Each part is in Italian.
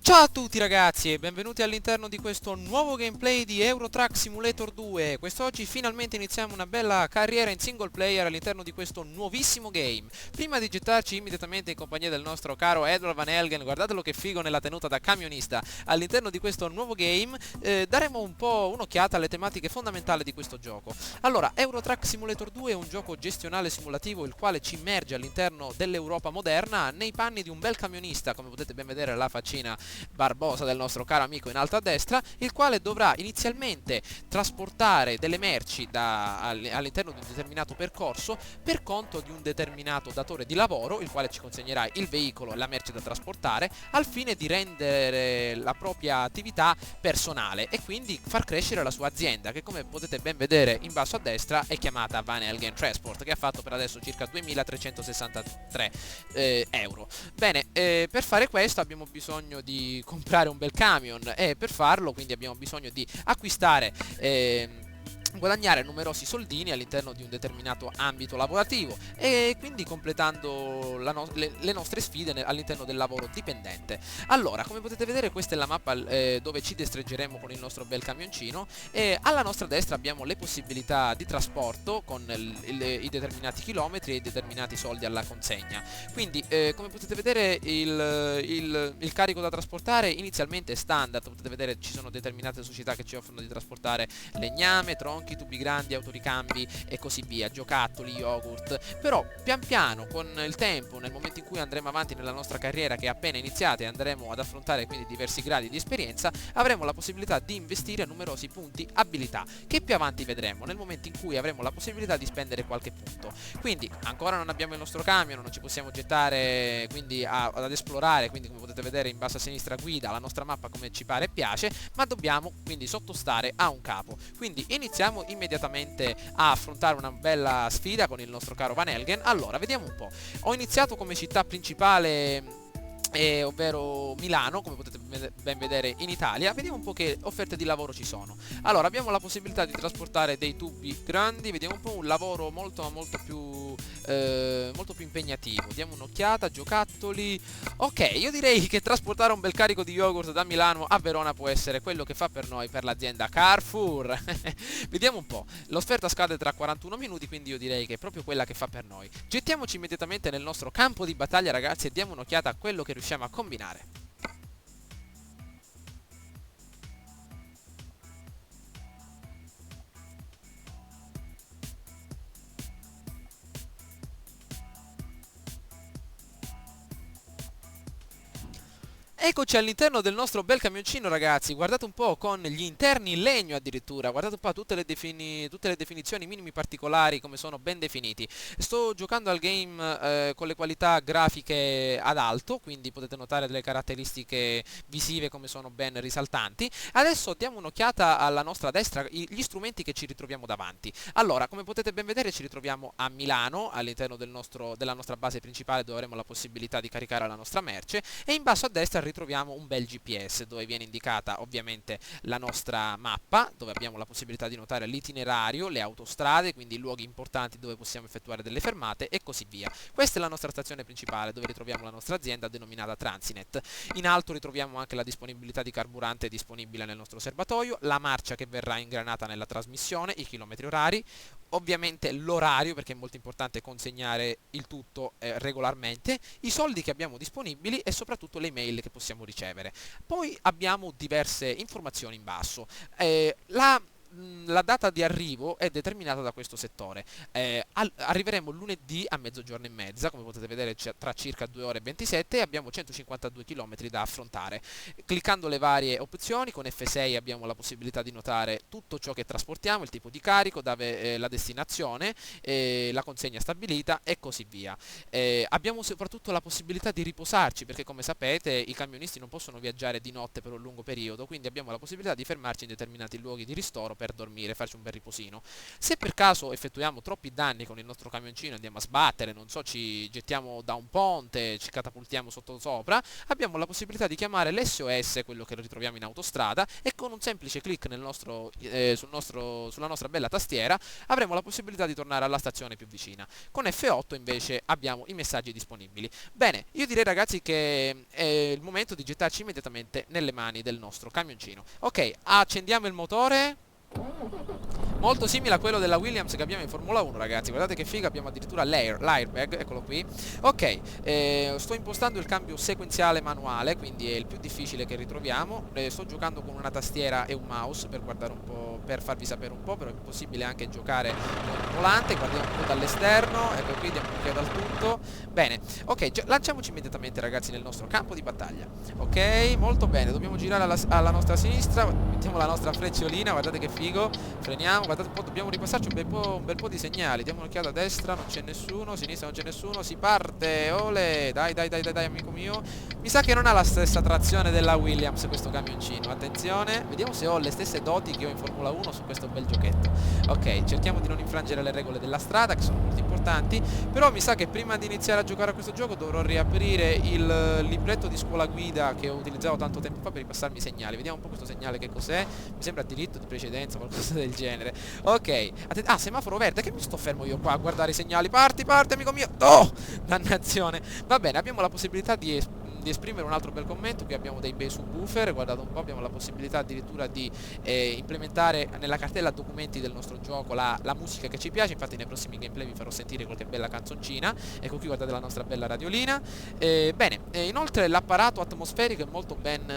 Ciao a tutti ragazzi e benvenuti all'interno di questo nuovo gameplay di Euro Truck Simulator 2. Quest'oggi finalmente iniziamo una bella carriera in single player all'interno di questo nuovissimo game. Prima di gettarci immediatamente in compagnia del nostro caro Edward Van Helgen, guardatelo che figo nella tenuta da camionista all'interno di questo nuovo game, daremo un po' un'occhiata alle tematiche fondamentali di questo gioco. Allora, Euro Truck Simulator 2 è un gioco gestionale simulativo il quale ci immerge all'interno dell'Europa moderna nei panni di un bel camionista, come potete ben vedere la faccina Barbosa del nostro caro amico in alto a destra, il quale dovrà inizialmente trasportare delle merci all'interno di un determinato percorso per conto di un determinato datore di lavoro, il quale ci consegnerà il veicolo e la merce da trasportare al fine di rendere la propria attività personale e quindi far crescere la sua azienda, che come potete ben vedere in basso a destra è chiamata Van Helgen Transport, che ha fatto per adesso circa 2363 euro. Bene, per fare questo abbiamo bisogno di comprare un bel camion e per farlo quindi abbiamo bisogno di acquistare guadagnare numerosi soldini all'interno di un determinato ambito lavorativo e quindi completando le nostre sfide all'interno del lavoro dipendente. Allora, come potete vedere, questa è la mappa dove ci destreggeremo con il nostro bel camioncino e alla nostra destra abbiamo le possibilità di trasporto con i determinati chilometri e i determinati soldi alla consegna. Quindi, come potete vedere, il carico da trasportare inizialmente è standard. Potete vedere ci sono determinate società che ci offrono di trasportare legname, tronchi, tubi grandi, autoricambi e così via, giocattoli, yogurt. Però pian piano con il tempo, nel momento in cui andremo avanti nella nostra carriera che è appena iniziata e andremo ad affrontare quindi diversi gradi di esperienza, avremo la possibilità di investire numerosi punti abilità che più avanti vedremo nel momento in cui avremo la possibilità di spendere qualche punto. Quindi ancora non abbiamo il nostro camion, non ci possiamo gettare quindi ad esplorare, quindi come potete vedere in basso a sinistra guida la nostra mappa come ci pare e piace, ma dobbiamo quindi sottostare a un capo. Quindi iniziamo immediatamente a affrontare una bella sfida con il nostro caro Van Helgen. Allora, vediamo un po'. Ho iniziato come città principale ovvero Milano, come potete ben vedere in Italia. Vediamo un po' che offerte di lavoro ci sono. Allora, abbiamo la possibilità di trasportare dei tubi grandi, vediamo un po' un lavoro molto più impegnativo. Diamo un'occhiata, giocattoli. Ok, io direi che trasportare un bel carico di yogurt da Milano a Verona può essere quello che fa per noi, per l'azienda Carrefour. Vediamo un po'. L'offerta scade tra 41 minuti, quindi io direi che è proprio quella che fa per noi. Gettiamoci immediatamente nel nostro campo di battaglia, ragazzi, e diamo un'occhiata a quello che riusciamo a combinare. Eccoci all'interno del nostro bel camioncino, ragazzi. Guardate un po', con gli interni in legno addirittura. Guardate un po' tutte le definizioni minimi particolari, come sono ben definiti. Sto giocando al game con le qualità grafiche ad alto, quindi potete notare delle caratteristiche visive come sono ben risaltanti. Adesso diamo un'occhiata alla nostra destra, gli strumenti che ci ritroviamo davanti. Allora, come potete ben vedere, ci ritroviamo a Milano, all'interno della nostra base principale, dove avremo la possibilità di caricare la nostra merce, e in basso a destra ritroviamo un bel GPS dove viene indicata ovviamente la nostra mappa, dove abbiamo la possibilità di notare l'itinerario, le autostrade, quindi i luoghi importanti dove possiamo effettuare delle fermate e così via. Questa è la nostra stazione principale, dove ritroviamo la nostra azienda denominata Transinet. In alto ritroviamo anche la disponibilità di carburante disponibile nel nostro serbatoio, la marcia che verrà ingranata nella trasmissione, i chilometri orari, ovviamente l'orario, perché è molto importante consegnare il tutto regolarmente, i soldi che abbiamo disponibili e soprattutto le email che possiamo ricevere. Poi abbiamo diverse informazioni in basso. La data di arrivo è determinata da questo settore. Arriveremo lunedì a mezzogiorno e mezza, come potete vedere tra circa 2 ore e 27, e abbiamo 152 km da affrontare. Cliccando le varie opzioni con F6 abbiamo la possibilità di notare tutto ciò che trasportiamo, il tipo di carico, la destinazione, la consegna stabilita e così via. Abbiamo soprattutto la possibilità di riposarci, perché come sapete i camionisti non possono viaggiare di notte per un lungo periodo, quindi abbiamo la possibilità di fermarci in determinati luoghi di ristoro per dormire dormire, farci un bel riposino. Se per caso effettuiamo troppi danni con il nostro camioncino, andiamo a sbattere, non so, ci gettiamo da un ponte, ci catapultiamo sotto sopra, abbiamo la possibilità di chiamare l'SOS, quello che ritroviamo in autostrada, e con un semplice clic sulla nostra bella tastiera avremo la possibilità di tornare alla stazione più vicina. Con F8 invece abbiamo i messaggi disponibili. Bene, io direi ragazzi che è il momento di gettarci immediatamente nelle mani del nostro camioncino. Ok, accendiamo il motore. Molto simile a quello della Williams che abbiamo in Formula 1, ragazzi. Guardate che figa, abbiamo addirittura l'airbag, eccolo qui. Ok, sto impostando il cambio sequenziale manuale, quindi è il più difficile che ritroviamo. Sto giocando con una tastiera e un mouse per guardare un po', per farvi sapere un po', però è possibile anche giocare con il volante. Guardiamo un po' dall'esterno, ecco qui, diamo un'occhiata al tutto. Bene, ok, lanciamoci immediatamente ragazzi nel nostro campo di battaglia. Ok, molto bene, dobbiamo girare alla nostra sinistra, mettiamo la nostra frecciolina, guardate che figo. Freniamo, guardate un po', dobbiamo ripassarci un bel po' di segnali. Diamo un'occhiata a destra, non c'è nessuno, a sinistra non c'è nessuno, si parte, ole, dai amico mio. Mi sa che non ha la stessa trazione della Williams questo camioncino, attenzione, vediamo se ho le stesse doti che ho in Formula 1 su questo bel giochetto. Ok, cerchiamo di non infrangere le regole della strada, che sono molto importanti, però mi sa che prima di iniziare a giocare a questo gioco dovrò riaprire il libretto di scuola guida che ho utilizzato tanto tempo fa per ripassarmi i segnali. Vediamo un po' questo segnale che cos'è, mi sembra diritto di precedenza, qualcosa del genere. Ok, semaforo verde, che mi sto fermo io qua a guardare i segnali. Parti amico mio. Oh, dannazione. Va bene, abbiamo la possibilità di esprimere un altro bel commento. Qui abbiamo dei bei subwoofer, guardate un po', abbiamo la possibilità addirittura di implementare nella cartella documenti del nostro gioco la musica che ci piace. Infatti nei prossimi gameplay vi farò sentire qualche bella canzoncina. Ecco qui, guardate la nostra bella radiolina. Bene, inoltre l'apparato atmosferico è molto ben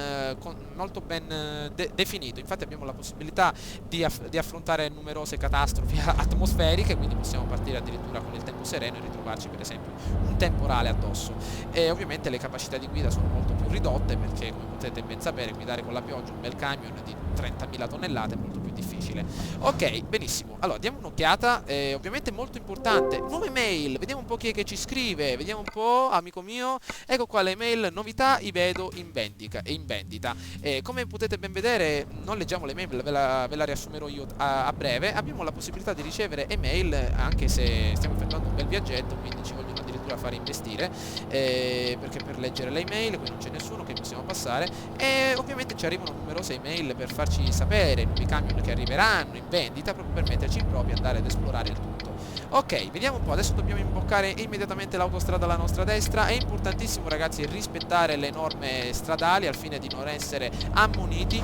definito. Infatti abbiamo la possibilità di affrontare numerose catastrofi atmosferiche, quindi possiamo partire addirittura con il tempo sereno e ritrovarci per esempio un temporale addosso. E ovviamente le capacità di guida sono molto più ridotte, perché come potete ben sapere guidare con la pioggia un bel camion di 30.000 tonnellate è molto più difficile. Ok, benissimo, allora diamo un'occhiata. Ovviamente molto importante, nuove mail, vediamo un po' chi è che ci scrive, vediamo un po', amico mio. Ecco qua le mail, novità, i vedo in vendita. Come potete ben vedere, non leggiamo le mail, ve la riassumerò io a breve. Abbiamo la possibilità di ricevere email anche se stiamo effettuando un bel viaggetto, quindi ci vogliono addirittura fare investire, perché per leggere le email qui non c'è nessuno, che possiamo passare. E ovviamente ci arrivano numerose email per farci sapere i nuovi camion che arriveranno in vendita, proprio per metterci in proprio e andare ad esplorare il tutto. Ok, vediamo un po', adesso dobbiamo imboccare immediatamente l'autostrada alla nostra destra. È importantissimo ragazzi rispettare le norme stradali al fine di non essere ammoniti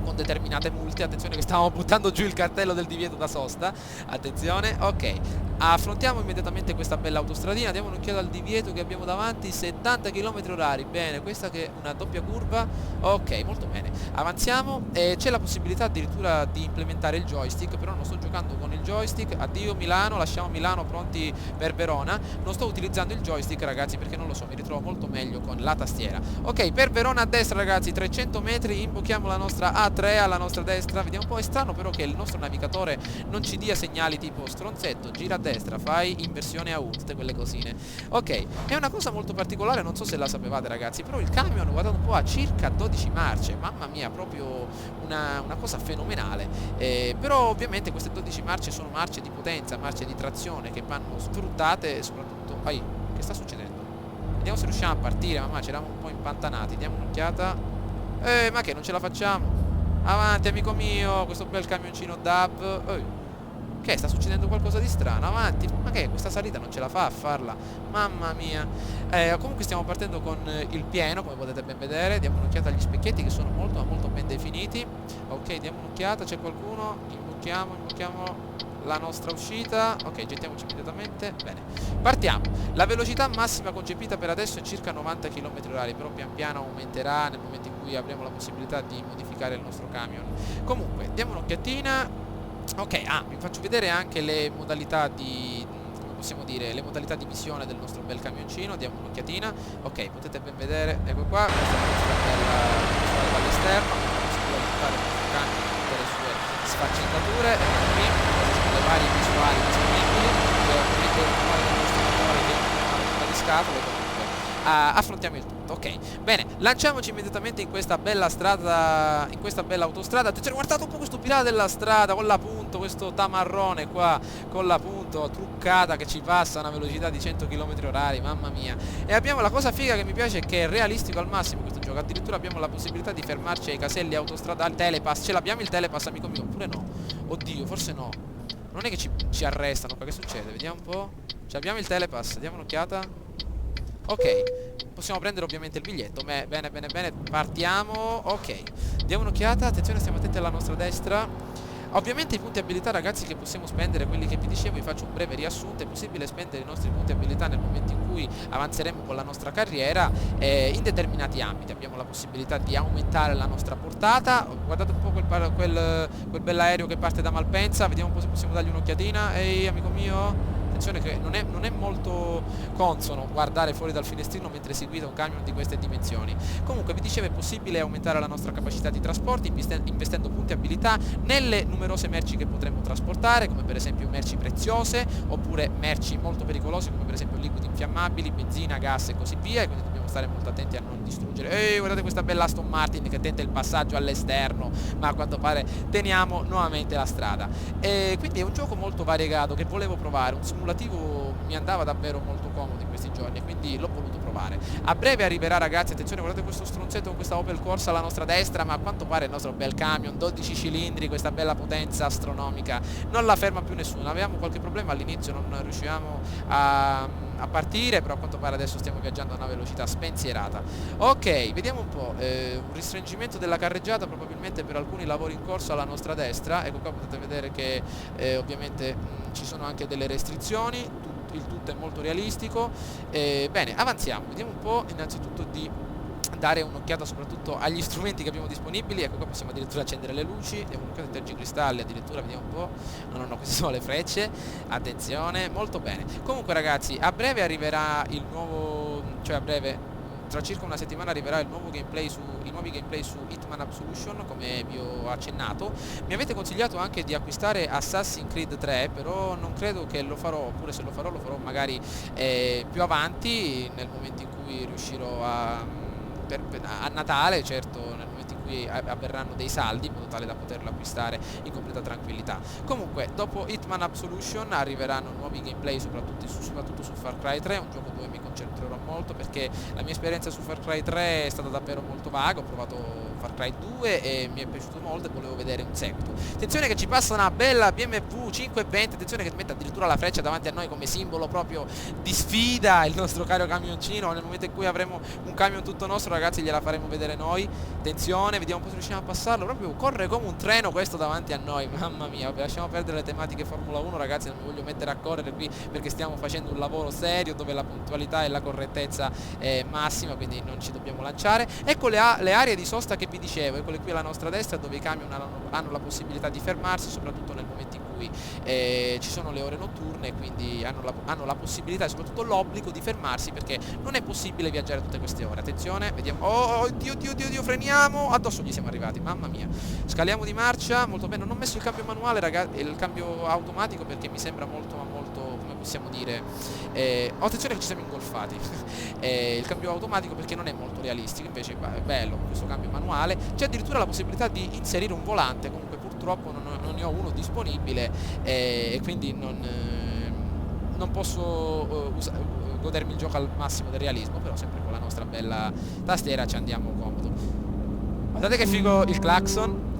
con determinate multe. Attenzione che stiamo buttando giù il cartello del divieto da sosta, attenzione. Ok, affrontiamo immediatamente questa bella autostradina, diamo un'occhiata al divieto che abbiamo davanti, 70 km/h, bene, questa che è una doppia curva. Ok, molto bene, avanziamo. C'è la possibilità addirittura di implementare il joystick, però non sto giocando con il joystick. Addio Milano, lasciamo Milano, pronti per Verona. Non sto utilizzando il joystick ragazzi perché non lo so, mi ritrovo molto meglio con la tastiera. Ok, per Verona a destra ragazzi, 300 metri, imbocchiamo la nostra A3 alla nostra destra. Vediamo un po', è strano però che il nostro navigatore non ci dia segnali tipo stronzetto, gira a destra, fai inversione a U, tutte quelle cosine. Ok, è una cosa molto particolare, non so se la sapevate ragazzi, però il camion, guardate un po', ha circa 12 marce, mamma mia, proprio una cosa fenomenale. Però ovviamente queste 12 marce sono marce di potenza, marce di trazione che vanno sfruttate soprattutto. Che sta succedendo? Vediamo se riusciamo a partire, mamma, ci eravamo un po' impantanati, diamo un'occhiata. Ma che non ce la facciamo? Avanti amico mio, questo bel camioncino DAB. Che sta succedendo qualcosa di strano? Avanti, ma che questa salita non ce la fa a farla? Mamma mia. Comunque stiamo partendo con il pieno, come potete ben vedere. Diamo un'occhiata agli specchietti che sono molto ben definiti. Ok, diamo un'occhiata, c'è qualcuno? Imbocchiamo la nostra uscita. Ok, gettiamoci immediatamente. Bene, partiamo. La velocità massima concepita per adesso è circa 90 km/h, però pian piano aumenterà nel momento in cui avremo la possibilità di modificare il nostro camion. Comunque, diamo un'occhiatina. Ok, vi faccio vedere anche le modalità di, come possiamo dire, le modalità di visione del nostro bel camioncino. Diamo un'occhiatina. Ok, potete ben vedere, ecco qua, questa è la nostra bella visuale dall'esterno. Si può aiutare il nostro camion con tutte le sue sfaccettature. Ecco qui, queste sono le varie visuali disponibili. Ovviamente il rumore del nostro motore che è una rottura di scatole. Comunque affrontiamo il tutto. Ok, bene, lanciamoci immediatamente in questa bella strada, in questa bella autostrada. Attenzione, guardate un po' questo pilota della strada con la punto, questo tamarrone qua con la punto truccata che ci passa a una velocità di 100 km/h, mamma mia. E abbiamo la cosa figa che mi piace, è che è realistico al massimo questo gioco. Addirittura abbiamo la possibilità di fermarci ai caselli autostradali. Telepass, ce l'abbiamo il telepass, amico mio, oppure no? Oddio, forse no. Non è che ci arrestano qua, che succede? Vediamo un po'. Abbiamo il telepass, diamo un'occhiata. Ok, possiamo prendere ovviamente il biglietto. Bene, bene, bene, partiamo. Ok, diamo un'occhiata, attenzione, stiamo attenti alla nostra destra. Ovviamente i punti abilità, ragazzi, che possiamo spendere, quelli che vi dicevo, vi faccio un breve riassunto. È possibile spendere i nostri punti abilità nel momento in cui avanzeremo con la nostra carriera in determinati ambiti. Abbiamo la possibilità di aumentare la nostra portata. Guardate un po' quel bell'aereo che parte da Malpensa. Vediamo un po' se possiamo dargli un'occhiatina. Ehi, amico mio, attenzione che non è molto consono guardare fuori dal finestrino mentre si guida un camion di queste dimensioni. Comunque, vi dicevo, è possibile aumentare la nostra capacità di trasporto investendo punti abilità nelle numerose merci che potremmo trasportare, come per esempio merci preziose, oppure merci molto pericolose, come per esempio liquidi infiammabili, benzina, gas e così via. E quindi dobbiamo stare molto attenti a non distruggere. Ehi, guardate questa bella Aston Martin che tenta il passaggio all'esterno, ma a quanto pare teniamo nuovamente la strada. E quindi è un gioco molto variegato che volevo provare. Un simulativo mi andava davvero molto comodo in questi giorni, quindi l'ho voluto provare. A breve arriverà, ragazzi, attenzione, guardate questo stronzetto con questa Opel Corsa alla nostra destra, ma a quanto pare il nostro bel camion, 12 cilindri, questa bella potenza astronomica, non la ferma più nessuno. Avevamo qualche problema all'inizio, non riuscivamo a partire, però a quanto pare adesso stiamo viaggiando a una velocità spensierata. Ok, vediamo un po', un restringimento della carreggiata probabilmente per alcuni lavori in corso alla nostra destra. Ecco qua, potete vedere che ovviamente ci sono anche delle restrizioni. Il tutto è molto realistico. Bene, avanziamo, vediamo un po' innanzitutto di dare un'occhiata soprattutto agli strumenti che abbiamo disponibili. Ecco qua, possiamo addirittura accendere le luci, diamo un'occhiata ai tergicristalli, addirittura vediamo un po'. No, queste sono le frecce, attenzione, molto bene. Comunque, ragazzi, a breve arriverà il nuovo, cioè a breve, tra circa una settimana arriverà il nuovo gameplay i nuovi gameplay su Hitman Absolution, come vi ho accennato. Mi avete consigliato anche di acquistare Assassin's Creed 3, però non credo che lo farò, oppure se lo farò magari più avanti, nel momento in cui riuscirò a Natale, certo, nel momento in cui avverranno dei saldi, in modo tale da poterlo acquistare in completa tranquillità. Comunque, dopo Hitman Absolution arriveranno nuovi gameplay, soprattutto su Far Cry 3, un gioco dove mi concentrerò molto, perché la mia esperienza su Far Cry 3 è stata davvero molto vaga. Ho provato Far Cry 2 e mi è piaciuto molto e volevo vedere un seguito. Attenzione che ci passa una bella BMW 520, attenzione che mette addirittura la freccia davanti a noi come simbolo proprio di sfida, il nostro caro camioncino. Nel momento in cui avremo un camion tutto nostro, ragazzi, gliela faremo vedere noi. Attenzione, vediamo un po' se riusciamo a passarlo. Proprio corre come un treno questo davanti a noi, mamma mia. Vabbè, lasciamo perdere le tematiche Formula 1, ragazzi, non mi voglio mettere a correre qui perché stiamo facendo un lavoro serio dove la puntualità e la correttezza è massima, quindi non ci dobbiamo lanciare. Ecco le aree di sosta che vi dicevo, eccole qui alla nostra destra, dove i camion hanno la possibilità di fermarsi, soprattutto nel momento in cui ci sono le ore notturne, quindi hanno la possibilità e soprattutto l'obbligo di fermarsi, perché non è possibile viaggiare tutte queste ore. Attenzione, vediamo. Oh, Dio, freniamo, addosso gli siamo arrivati, mamma mia. Scaliamo di marcia, molto bene. Non ho messo il cambio manuale, ragazzi, il cambio automatico, perché mi sembra molto, come possiamo dire, attenzione che ci siamo ingolfati. Il cambio automatico perché non è molto realistico, invece è bello questo cambio manuale. C'è addirittura la possibilità di inserire un volante, comunque purtroppo non ne ho uno disponibile, e quindi non posso godermi il gioco al massimo del realismo, però sempre con la nostra bella tastiera ci andiamo comodo. Guardate che figo il clacson.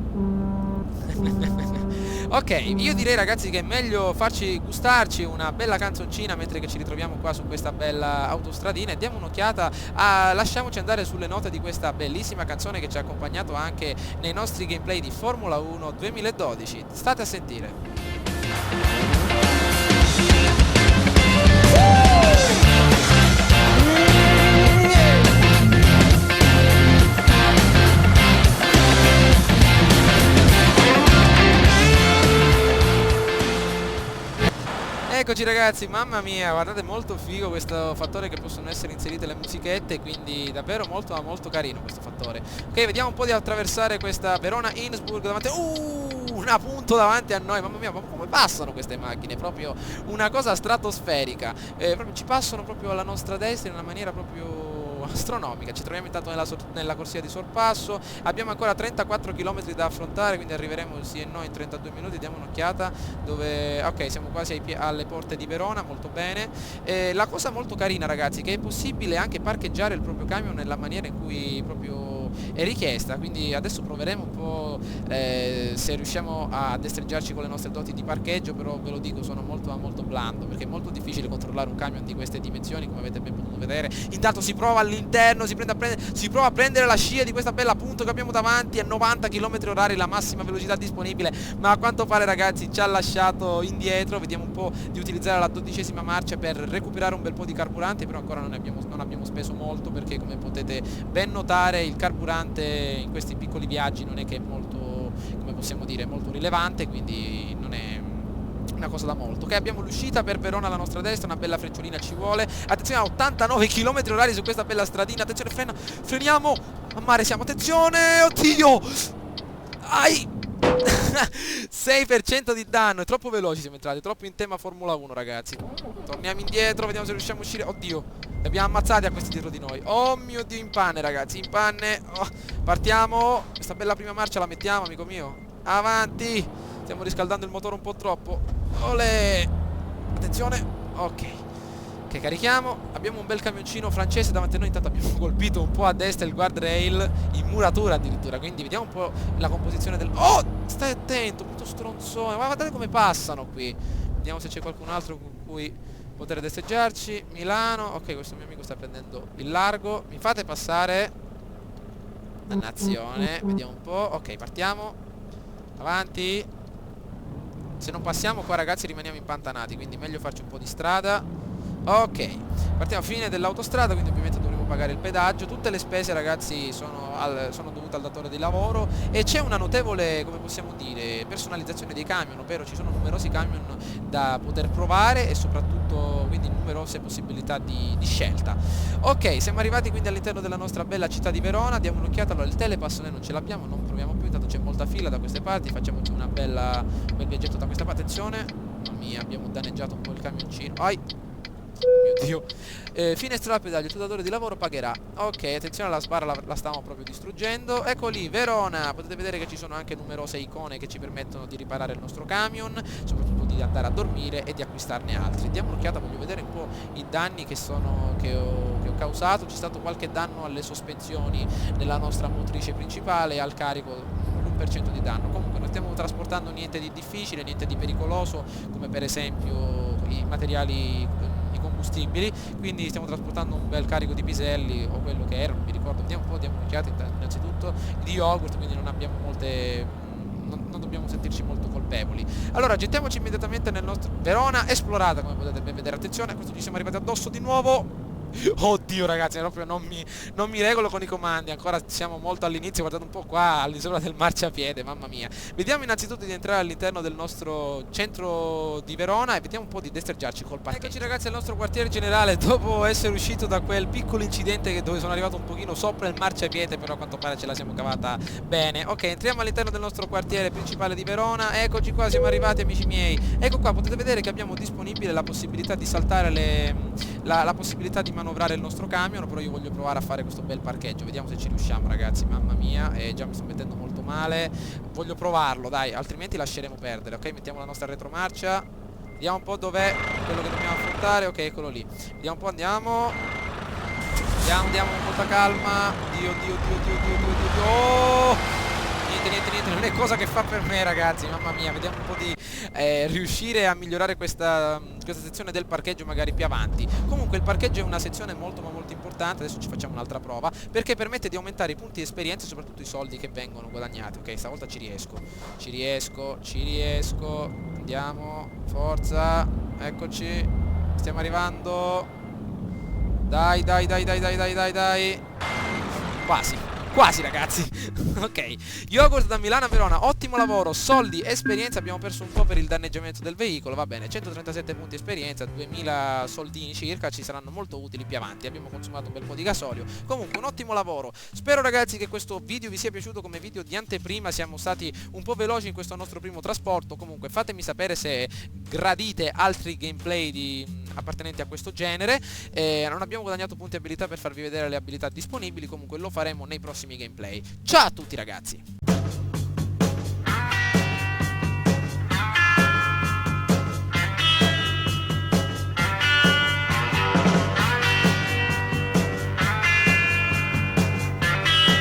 Ok, io direi, ragazzi, che è meglio gustarci una bella canzoncina mentre che ci ritroviamo qua su questa bella autostradina, e diamo un'occhiata lasciamoci andare sulle note di questa bellissima canzone che ci ha accompagnato anche nei nostri gameplay di Formula 1 2012. State a sentire. Eccoci, ragazzi, mamma mia, guardate, molto figo questo fattore che possono essere inserite le musichette, quindi davvero molto carino questo fattore. Ok, vediamo un po' di attraversare questa Verona-Innsbruck davanti. Un punto davanti a noi, mamma mia, ma come passano queste macchine? Proprio una cosa stratosferica. Proprio ci passano proprio alla nostra destra in una maniera proprio astronomica. Ci troviamo intanto nella corsia di sorpasso, abbiamo ancora 34 km da affrontare, quindi arriveremo sì e no in 32 minuti. Diamo un'occhiata dove... ok, siamo quasi alle porte di Verona, molto bene. La cosa molto carina, ragazzi, che è possibile anche parcheggiare il proprio camion nella maniera in cui proprio è richiesta, quindi adesso proveremo un po' se riusciamo a destreggiarci con le nostre doti di parcheggio, però ve lo dico, sono molto blando, perché è molto difficile controllare un camion di queste dimensioni, come avete ben potuto vedere. Intanto si prova all'interno, si prova a prendere la scia di questa bella punto che abbiamo davanti a 90 km/h, la massima velocità disponibile, ma a quanto pare, ragazzi, ci ha lasciato indietro. Vediamo un po' di utilizzare la 12ª marcia per recuperare un bel po' di carburante, però ancora non abbiamo speso molto, perché come potete ben notare il carburante in questi piccoli viaggi non è che è molto, come possiamo dire, molto rilevante, quindi non è una cosa da molto. Ok, abbiamo l'uscita per Verona alla nostra destra, una bella frecciolina ci vuole. Attenzione, a 89 km/h su questa bella stradina. Attenzione, freniamo a mare, siamo, attenzione, oddio, ai 6% di danno, è troppo veloci siamo entrati, troppo in tema Formula 1, ragazzi. Torniamo indietro, vediamo se riusciamo a uscire. Oddio, li abbiamo ammazzati a questi dietro di noi. Oh mio Dio, in panne, ragazzi, in panne. Partiamo, questa bella prima marcia la mettiamo, amico mio. Avanti, stiamo riscaldando il motore un po' troppo. Olè, attenzione, ok, che carichiamo. Abbiamo un bel camioncino francese davanti a noi. Intanto abbiamo colpito un po' a destra il guardrail, in muratura addirittura, quindi vediamo un po' la composizione del... oh, stai attento, brutto stronzone, ma guardate come passano qui. Vediamo se c'è qualcun altro con cui poter destreggiarci. Milano, ok, questo mio amico sta prendendo il largo, mi fate passare, dannazione. Vediamo un po', ok, partiamo, avanti. Se non passiamo qua, ragazzi, rimaniamo impantanati, quindi meglio farci un po' di strada. Ok, partiamo a fine dell'autostrada, quindi ovviamente dovremo pagare il pedaggio. Tutte le spese, ragazzi, sono dovute al datore di lavoro, e c'è una notevole, come possiamo dire, personalizzazione dei camion, ovvero ci sono numerosi camion da poter provare e soprattutto quindi numerose possibilità di scelta. Ok, siamo arrivati quindi all'interno della nostra bella città di Verona. Diamo un'occhiata. Allora, il telepass noi non ce l'abbiamo, non proviamo più, intanto c'è molta fila da queste parti. Facciamoci un bel viaggetto da questa parte. Attenzione, mamma mia, abbiamo danneggiato un po' il camioncino. Ai, mio Dio. Finestra al pedaggio, il datore di lavoro pagherà. Ok, attenzione, alla sbarra la stiamo proprio distruggendo. Ecco lì, Verona. Potete vedere che ci sono anche numerose icone che ci permettono di riparare il nostro camion, soprattutto di andare a dormire e di acquistarne altri. Diamo un'occhiata, voglio vedere un po' i danni che ho causato. C'è stato qualche danno alle sospensioni della nostra motrice principale e al carico, l'1% di danno. Comunque non stiamo trasportando niente di difficile, niente di pericoloso, come per esempio i materiali, i combustibili, quindi stiamo trasportando un bel carico di piselli, o quello che era, non mi ricordo. Vediamo un po', diamo un'occhiata innanzitutto, di yogurt, quindi non abbiamo molte... non dobbiamo sentirci molto colpevoli. Allora, gettiamoci immediatamente nel nostro... Verona esplorata, come potete ben vedere. Attenzione, a questo ci siamo arrivati addosso di nuovo. Oddio, ragazzi, proprio non mi regolo con i comandi. Ancora siamo molto all'inizio. Guardate un po' qua all'isola del marciapiede, mamma mia. Vediamo innanzitutto di entrare all'interno del nostro centro di Verona e vediamo un po' di destreggiarci col parcheggio. Eccoci, ragazzi, al nostro quartiere generale, dopo essere uscito da quel piccolo incidente dove sono arrivato un pochino sopra il marciapiede, però a quanto pare ce la siamo cavata bene. Ok, entriamo all'interno del nostro quartiere principale di Verona. Eccoci qua, siamo arrivati, amici miei. Ecco qua, potete vedere che abbiamo disponibile la possibilità di saltare la possibilità di manovrare il nostro camion, però io voglio provare a fare questo bel parcheggio. Vediamo se ci riusciamo, ragazzi, mamma mia, già mi sto mettendo molto male. Voglio provarlo, dai, altrimenti lasceremo perdere. Ok, mettiamo la nostra retromarcia, vediamo un po' dov'è quello che dobbiamo affrontare. Ok, eccolo lì. Vediamo un po', andiamo con molta calma. Dio. Oh! Niente, non è cosa che fa per me, ragazzi, mamma mia. Vediamo un po' di riuscire a migliorare questa sezione del parcheggio magari più avanti. Comunque il parcheggio è una sezione molto importante. Adesso ci facciamo un'altra prova, perché permette di aumentare i punti di esperienza e soprattutto i soldi che vengono guadagnati. Ok, stavolta ci riesco. Andiamo, forza, eccoci, stiamo arrivando. Dai. Quasi, ragazzi. Ok, yogurt da Milano a Verona, ottimo lavoro, soldi, esperienza. Abbiamo perso un po' per il danneggiamento del veicolo, va bene. 137 punti esperienza, 2000 soldini circa, ci saranno molto utili più avanti. Abbiamo consumato un bel po' di gasolio. Comunque un ottimo lavoro. Spero, ragazzi, che questo video vi sia piaciuto come video di anteprima. Siamo stati un po' veloci in questo nostro primo trasporto. Comunque fatemi sapere se gradite altri gameplay appartenenti a questo genere. Non abbiamo guadagnato punti abilità per farvi vedere le abilità disponibili, comunque lo faremo nei prossimi gameplay. Ciao a tutti ragazzi!